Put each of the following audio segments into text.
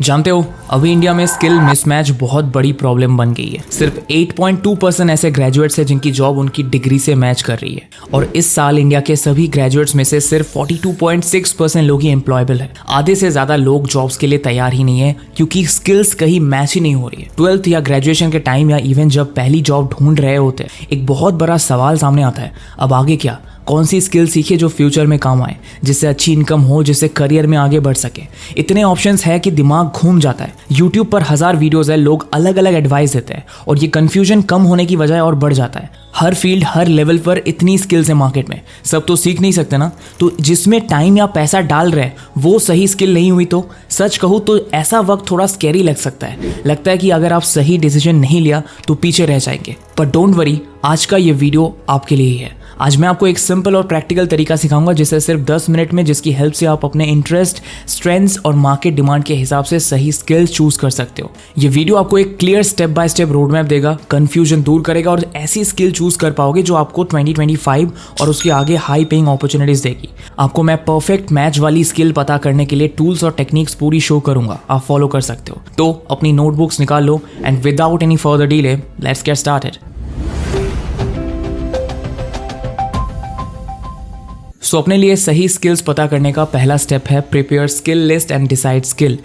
जानते हो, अभी इंडिया में स्किल मिसमैच बहुत बड़ी प्रॉब्लम बन गई है। सिर्फ 8.2% ऐसे ग्रेजुएट्स हैं जिनकी जॉब उनकी डिग्री से मैच कर रही है, और इस साल इंडिया के सभी ग्रेजुएट्स में से सिर्फ 42.6% लोग ही एम्प्लॉयबल है। आधे से ज्यादा लोग जॉब्स के लिए तैयार ही नहीं है क्योंकि स्किल्स कहीं मैच ही नहीं हो रही है। 12th या ग्रेजुएशन के टाइम या इवन जब पहली जॉब ढूंढ रहे होते हैं, एक बहुत बड़ा सवाल सामने आता है, अब आगे क्या, कौन सी स्किल सीखे जो फ्यूचर में काम आए, जिससे अच्छी इनकम हो, जिससे करियर में आगे बढ़ सके। इतने ऑप्शंस है कि दिमाग घूम जाता है। यूट्यूब पर 1000 वीडियोस है, लोग अलग अलग एडवाइस देते हैं और ये कंफ्यूजन कम होने की बजाय और बढ़ जाता है। हर फील्ड, हर लेवल पर इतनी स्किल्स है मार्केट में, सब तो सीख नहीं सकते ना। तो जिसमें टाइम या पैसा डाल रहे हैं वो सही स्किल नहीं हुई तो सच कहूँ तो ऐसा वक्त थोड़ा स्कैरी लग सकता है। लगता है कि अगर आप सही डिसीजन नहीं लिया तो पीछे रह जाएंगे। पर डोंट वरी, आज का ये वीडियो आपके लिए ही है। आज मैं आपको एक सिंपल और प्रैक्टिकल तरीका सिखाऊंगा जिससे सिर्फ 10 मिनट में, जिसकी हेल्प से आप अपने इंटरेस्ट, स्ट्रेंथ्स और मार्केट डिमांड के हिसाब से सही स्किल चूज कर सकते हो। ये वीडियो आपको एक clear step by step road map देगा, कंफ्यूजन दूर करेगा और ऐसी स्किल चूज कर पाओगे जो आपको 2025 और उसके आगे हाई पेइंग अपॉर्चुनिटीज देगी। आपको मैं परफेक्ट मैच वाली स्किल पता करने के लिए टूल्स और टेक्निक्स पूरी शो करूंगा, आप फॉलो कर सकते हो। तो अपनी नोटबुक्स निकाल लो and without any further delay let's get started. So अपने लिए सही स्किल्स पता करने का पहला स्टेप है prepare skill list and decide skill.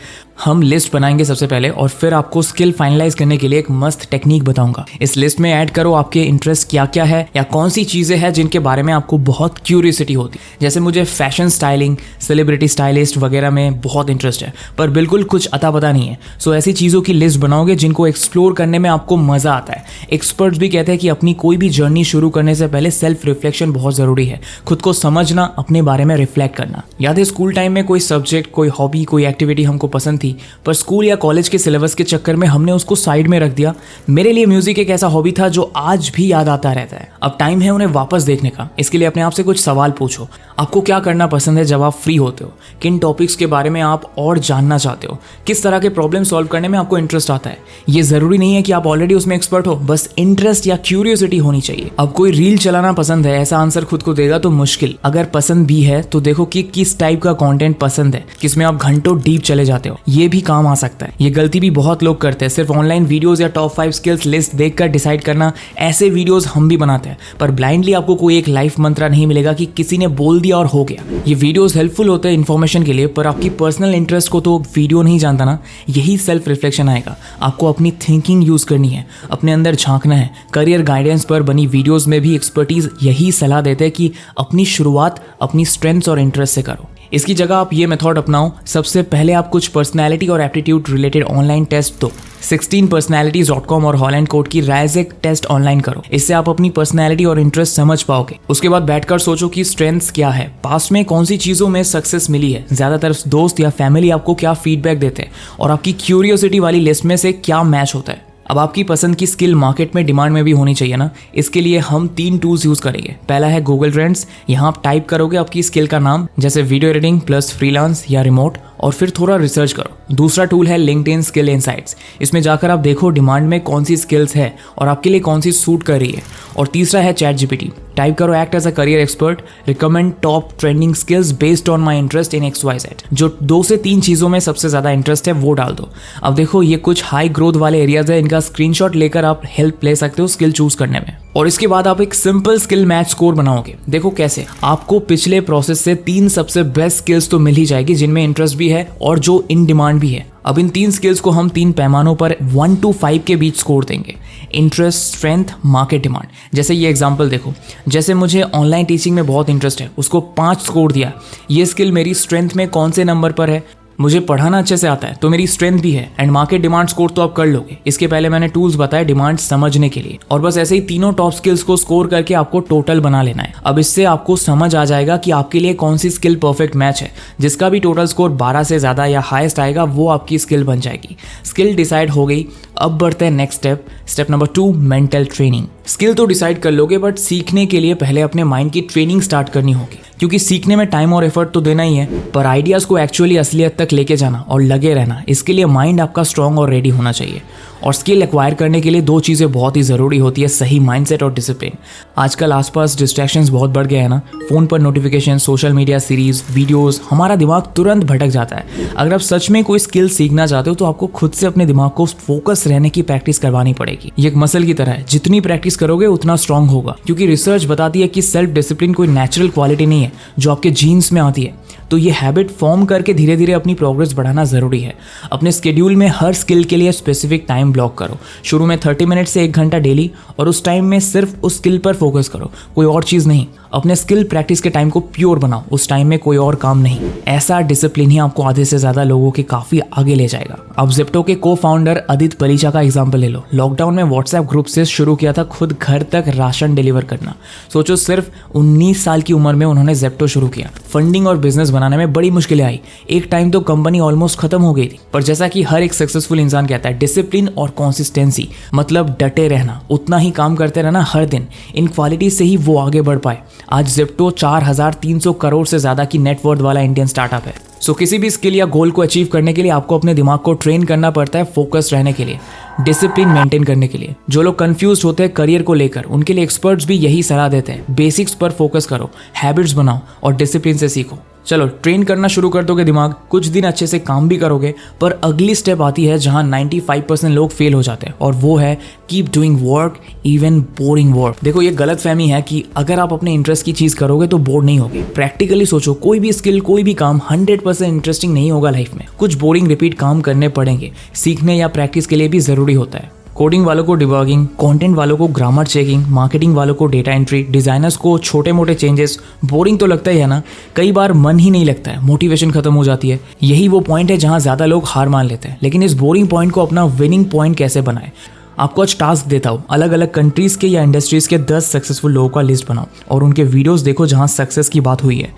हम लिस्ट बनाएंगे सबसे पहले और फिर आपको स्किल फाइनलाइज करने के लिए एक मस्त टेक्निक बताऊंगा। इस लिस्ट में ऐड करो आपके इंटरेस्ट क्या क्या है या कौन सी चीजें हैं जिनके बारे में आपको बहुत क्यूरियोसिटी होती है। जैसे मुझे फैशन स्टाइलिंग, सेलिब्रिटी स्टाइलिस्ट वगैरह में बहुत इंटरेस्ट है पर बिल्कुल कुछ अता पता नहीं है। सो ऐसी चीज़ों की लिस्ट बनाओगे जिनको एक्सप्लोर करने में आपको मजा आता है। एक्सपर्ट्स भी कहते हैं कि अपनी कोई भी जर्नी शुरू करने से पहले सेल्फ रिफ्लेक्शन बहुत जरूरी है। खुद को समझना, अपने बारे में रिफ्लेक्ट करना। याद है स्कूल टाइम में कोई सब्जेक्ट, कोई हॉबी, कोई एक्टिविटी हमको पसंद थी पर स्कूल या कॉलेज के सिलेबस के चक्कर में हमने उसको साइड में रख दिया। मेरे लिए म्यूजिक एक ऐसा हॉबी था जो आज भी याद आता रहता है। अब टाइम है उन्हें वापस देखने का। इसके लिए अपने आप से कुछ सवाल पूछो। आपको क्या करना पसंद है जब आप फ्री होते हो? किन टॉपिक्स के बारे में आप और जानना चाहते हो? किस तरह के प्रॉब्लम सॉल्व करने में आपको इंटरेस्ट आता है? ये जरूरी नहीं है कि आप ऑलरेडी उसमें एक्सपर्ट हो, बस इंटरेस्ट या क्यूरियोसिटी होनी चाहिए। अब कोई रील चलाना पसंद है, ऐसा आंसर खुद को देगा तो मुश्किल। अगर पसंद भी है तो देखो कि किस टाइप का कंटेंट पसंद है, किसमें आप घंटों डीप चले जाते हो, ये भी काम आ सकता है। ये गलती भी बहुत लोग करते हैं, सिर्फ ऑनलाइन वीडियोस या टॉप 5 स्किल्स लिस्ट देखकर डिसाइड करना। ऐसे वीडियोस हम भी बनाते हैं पर ब्लाइंडली आपको कोई एक लाइफ मंत्र नहीं मिलेगा कि किसी ने बोल दिया और हो गया। ये वीडियोस हेल्पफुल होते हैं इन्फॉर्मेशन के लिए, पर आपकी पर्सनल इंटरेस्ट को तो वीडियो नहीं जानता ना। यही सेल्फ रिफ्लेक्शन आएगा। आपको अपनी थिंकिंग यूज करनी है, अपने अंदर झांकना है। करियर गाइडेंस पर बनी वीडियोस में भी एक्सपर्टीज यही सलाह देते हैं कि अपनी शुरुआत अपनी स्ट्रेंथ्स और इंटरेस्ट से करो। इसकी जगह आप ये मेथड अपनाओ। सबसे पहले आप कुछ पर्सनैलिटी और एप्टीट्यूड रिलेटेड ऑनलाइन टेस्ट दो। 16personalities.com और हॉलैंड कोड की राइजिक टेस्ट ऑनलाइन करो। इससे आप अपनी पर्सनैलिटी और इंटरेस्ट समझ पाओगे। उसके बाद बैठकर सोचो कि स्ट्रेंथ्स क्या है, पास्ट में कौन सी चीजों में सक्सेस मिली है, ज्यादातर दोस्त या फैमिली आपको क्या फीडबैक देते हैं और आपकी क्यूरियोसिटी वाली लिस्ट में से क्या मैच होता है। अब आपकी पसंद की स्किल मार्केट में डिमांड में भी होनी चाहिए ना। इसके लिए हम 3 टूल्स यूज करेंगे। पहला है गूगल ट्रेंड्स। यहाँ आप टाइप करोगे आपकी स्किल का नाम, जैसे वीडियो एडिटिंग प्लस फ्रीलांस या रिमोट, और फिर थोड़ा रिसर्च करो। दूसरा टूल है लिंक्डइन स्किल इनसाइट्स। इसमें जाकर आप देखो डिमांड में कौन सी स्किल्स है और आपके लिए कौन सी सूट कर रही है। और तीसरा है चैट जीपीटी। टाइप करो act as a career expert, recommend top trending skills based on my interest in XYZ। जो 2 से 3 चीजों में सबसे ज्यादा इंटरेस्ट है वो डाल दो। अब देखो ये कुछ हाई ग्रोथ वाले एरियाज है, इनका स्क्रीनशॉट लेकर आप हेल्प ले सकते हो स्किल चूज करने में। और इसके बाद आप एक सिंपल स्किल मैच स्कोर बनाओगे। देखो कैसे, आपको पिछले प्रोसेस से 3 सबसे बेस्ट स्किल्स तो मिल ही जाएगी जिनमें इंटरेस्ट भी है और जो इन डिमांड भी है। अब इन 3 स्किल्स को हम 3 पैमानों पर 1 to 5 के बीच स्कोर देंगे। Interest, strength, market demand. जैसे ये एग्जांपल देखो, जैसे मुझे ऑनलाइन टीचिंग में बहुत इंटरेस्ट है, उसको 5 स्कोर दिया। ये स्किल मेरी स्ट्रेंथ में कौन से नंबर पर है? मुझे पढ़ाना अच्छे से आता है तो मेरी स्ट्रेंथ भी है। एंड मार्केट डिमांड स्कोर तो आप कर लोगे। इसके पहले मैंने टूल्स बताए डिमांड समझने के लिए, और बस ऐसे ही तीनों टॉप स्किल्स को स्कोर करके आपको टोटल बना लेना है। अब इससे आपको समझ आ जाएगा कि आपके लिए कौन सी स्किल परफेक्ट मैच है। जिसका भी टोटल स्कोर 12 से ज्यादा या हाईएस्ट आएगा वो आपकी स्किल बन जाएगी। स्किल डिसाइड हो गई। अब बढ़ते हैं next step number 2, mental training. Skill तो डिसाइड कर लोगे, बट सीखने के लिए पहले अपने माइंड की ट्रेनिंग स्टार्ट करनी होगी, क्योंकि सीखने में टाइम और एफर्ट तो देना ही है, पर आइडियाज़ को एक्चुअली असलियत तक लेके जाना और लगे रहना, इसके लिए माइंड आपका स्ट्रांग और रेडी होना चाहिए। और स्किल एक्वायर करने के लिए 2 चीज़ें बहुत ही ज़रूरी होती है, सही माइंडसेट और डिसिप्लिन। आजकल आसपास डिस्ट्रैक्शंस बहुत बढ़ गए हैं ना, फ़ोन पर notification, social media, series, videos, हमारा दिमाग तुरंत भटक जाता है। अगर आप सच में कोई स्किल सीखना चाहते हो तो आपको खुद से अपने दिमाग को फोकस रहने की प्रैक्टिस करवानी पड़ेगी। ये एक मसल की तरह है, जितनी प्रैक्टिस करोगे उतना स्ट्रांग होगा, क्योंकि रिसर्च बताती है कि सेल्फ डिसिप्लिन कोई नेचुरल क्वालिटी नहीं है जो आपके जीन्स में आती है। तो ये हैबिट फॉर्म करके धीरे धीरे अपनी प्रोग्रेस बढ़ाना ज़रूरी है। अपने स्केड्यूल में हर स्किल के लिए स्पेसिफिक टाइम ब्लॉक करो। शुरू में 30 मिनट से 1 घंटा डेली, और उस टाइम में सिर्फ उस स्किल पर फोकस करो, कोई और चीज़ नहीं। अपने स्किल प्रैक्टिस के टाइम को प्योर बनाओ, उस टाइम में कोई और काम नहीं। ऐसा डिसिप्लिन ही आपको आधे से ज़्यादा लोगों के काफ़ी आगे ले जाएगा। अब ज़ेप्टो के को फाउंडर अदित परीचा का एग्जाम्पल ले लो। लॉकडाउन में व्हाट्सएप ग्रुप से शुरू किया था खुद घर तक राशन डिलीवर करना। सोचो, सिर्फ 19 साल की उम्र में उन्होंने ज़ेप्टो शुरू किया। फंडिंग और बिजनेस बनाने में बड़ी मुश्किलें आई, एक टाइम तो कंपनी ऑलमोस्ट खत्म हो गई थी। पर जैसा कि हर एक सक्सेसफुल इंसान कहता है, डिसिप्लिन और कंसिस्टेंसी, मतलब डटे रहना, उतना ही काम करते रहना हर दिन, इन क्वालिटी से ही वो आगे बढ़ पाए। आज ज़ेप्टो 4300 करोड़ से ज़्यादा की नेटवर्थ वाला इंडियन स्टार्टअप है। सो किसी भी स्किल या गोल को अचीव करने के लिए आपको अपने दिमाग को ट्रेन करना पड़ता है, फोकस रहने के लिए, डिसिप्लिन मेंटेन करने के लिए। जो लोग कंफ्यूज होते हैं करियर को लेकर, उनके लिए एक्सपर्ट्स भी यही सलाह देते हैं, बेसिक्स पर फोकस करो, हैबिट्स बनाओ और डिसिप्लिन से सीखो। चलो, ट्रेन करना शुरू कर दोगे दिमाग, कुछ दिन अच्छे से काम भी करोगे, पर अगली स्टेप आती है जहां 95% लोग फेल हो जाते हैं, और वो है keep doing work even boring work. देखो, ये गलतफहमी है कि अगर आप अपने इंटरेस्ट की चीज़ करोगे तो बोर नहीं होगे। प्रैक्टिकली सोचो, कोई भी स्किल, कोई भी काम 100% इंटरेस्टिंग नहीं होगा लाइफ में। कुछ बोरिंग रिपीट काम करने पड़ेंगे, सीखने या प्रैक्टिस के लिए भी ज़रूरी होता है। कोडिंग वालों को डिबगिंग, कंटेंट वालों को ग्रामर चेकिंग, मार्केटिंग वालों को डेटा एंट्री, डिजाइनर्स को छोटे मोटे चेंजेस। बोरिंग तो लगता ही है ना, कई बार मन ही नहीं लगता है, मोटिवेशन खत्म हो जाती है। यही वो पॉइंट है जहां ज़्यादा लोग हार मान लेते हैं। लेकिन इस बोरिंग पॉइंट को अपना विनिंग पॉइंट कैसे बनाए? आपको आज टास्क देता हूँ, अलग अलग कंट्रीज के या इंडस्ट्रीज के 10 सक्सेसफुल लोगों का लिस्ट बनाओ और उनके वीडियोस देखो जहाँ सक्सेस की बात हुई है।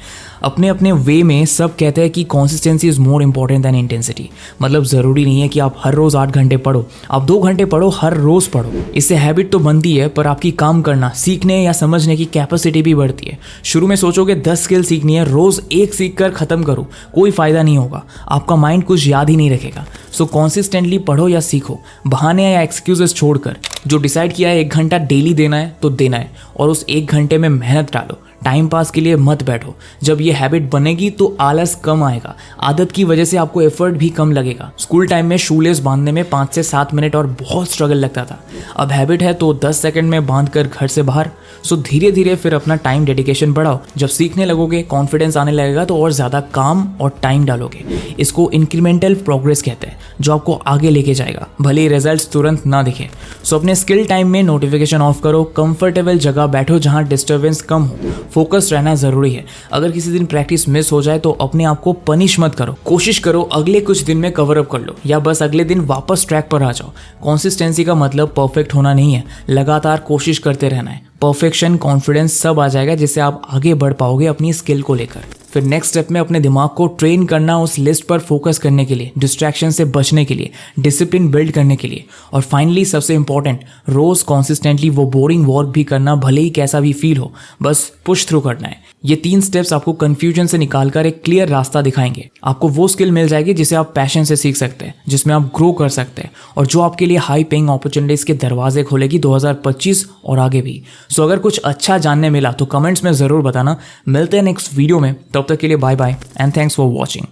अपने अपने वे में सब कहते हैं कि consistency is more important than intensity. मतलब ज़रूरी नहीं है कि आप हर रोज़ 8 घंटे पढ़ो, आप 2 घंटे पढ़ो, हर रोज़ पढ़ो। इससे हैबिट तो बनती है, पर आपकी काम करना, सीखने या समझने की कैपेसिटी भी बढ़ती है। शुरू में सोचोगे 10 स्किल सीखनी है, रोज़ एक सीख कर ख़त्म करो, कोई फ़ायदा नहीं होगा, आपका माइंड कुछ याद ही नहीं रखेगा। सो कॉन्सिस्टेंटली पढ़ो या सीखो, बहाने या एक्सक्यूजेस छोड़कर। जो डिसाइड किया है 1 घंटा डेली देना है तो देना है, और उस 1 घंटे में मेहनत डालो। टाइम पास के लिए मत बैठो। जब ये हैबिट बनेगी तो आलस कम आएगा। आदत की वजह से आपको एफर्ट भी कम लगेगा। स्कूल टाइम में शूलेस बांधने में 5 से 7 मिनट और बहुत स्ट्रगल लगता था। अब हैबिट है तो 10 सेकंड में बांध कर घर से बाहर। सो धीरे धीरे फिर अपना टाइम डेडिकेशन बढ़ाओ। जब सीखने लगोगे, कॉन्फिडेंस आने लगेगा तो और ज़्यादा काम और टाइम डालोगे। इसको इंक्रीमेंटल प्रोग्रेस कहते हैं, जो आपको आगे लेके जाएगा, भले ही रिजल्ट्स तुरंत ना दिखे। सो अपने स्किल टाइम में नोटिफिकेशन ऑफ करो, कंफर्टेबल जगह बैठो जहाँ डिस्टर्बेंस कम हो। फोकस रहना जरूरी है। अगर किसी दिन प्रैक्टिस मिस हो जाए तो अपने आप को पनिश मत करो। कोशिश करो अगले कुछ दिन में कवर अप कर लो, या बस अगले दिन वापस ट्रैक पर आ जाओ। कंसिस्टेंसी का मतलब परफेक्ट होना नहीं है, लगातार कोशिश करते रहना है। परफेक्शन, कॉन्फिडेंस सब आ जाएगा, जिससे आप आगे बढ़ पाओगे अपनी स्किल को लेकर। फिर नेक्स्ट स्टेप में अपने दिमाग को ट्रेन करना, उस लिस्ट पर फोकस करने के लिए, डिस्ट्रैक्शन से बचने के लिए, डिसिप्लिन बिल्ड करने के लिए, और फाइनली सबसे इंपॉर्टेंट, रोज कॉन्सिस्टेंटली वो बोरिंग वर्क भी करना, भले ही कैसा भी फील हो, बस पुश थ्रू करना है। ये 3 स्टेप्स आपको कंफ्यूजन से निकालकर एक क्लियर रास्ता दिखाएंगे। आपको वो स्किल मिल जाएगी जिसे आप पैशन से सीख सकते हैं, जिसमें आप ग्रो कर सकते हैं, और जो आपके लिए हाई पेइंग अपॉर्चुनिटीज के दरवाजे खोलेगी 2025 और आगे भी। सो अगर कुछ अच्छा जानने मिला तो कमेंट्स में जरूर बताना। मिलते हैं नेक्स्ट वीडियो में, तब तक के लिए bye bye and thanks for watching.